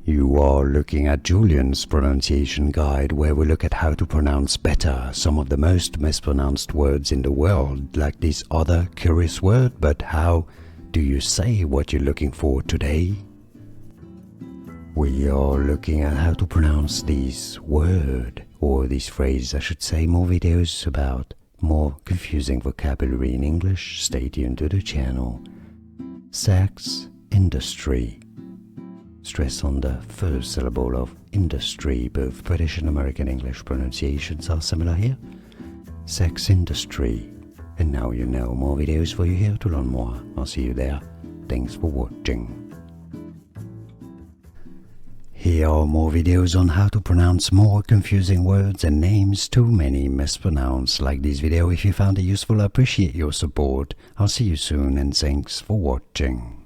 You are looking at Julian's pronunciation guide, where we look at how to pronounce better some of the most mispronounced words in the world, like this other curious word. But how do you say what you're looking for today? We are looking at how to pronounce this word, or this phrase I should say. More videos about more confusing vocabulary in English. Stay tuned to the channel. Sex industry. Stress on the first syllable of industry. Both British and American English pronunciations are similar here. Sex industry. And now you know. More videos for you here to learn more. I'll see you there. Thanks for watching. Here are more videos on how to pronounce more confusing words and names too many mispronounced. Like this video if you found it useful. I appreciate your support. I'll see you soon and thanks for watching.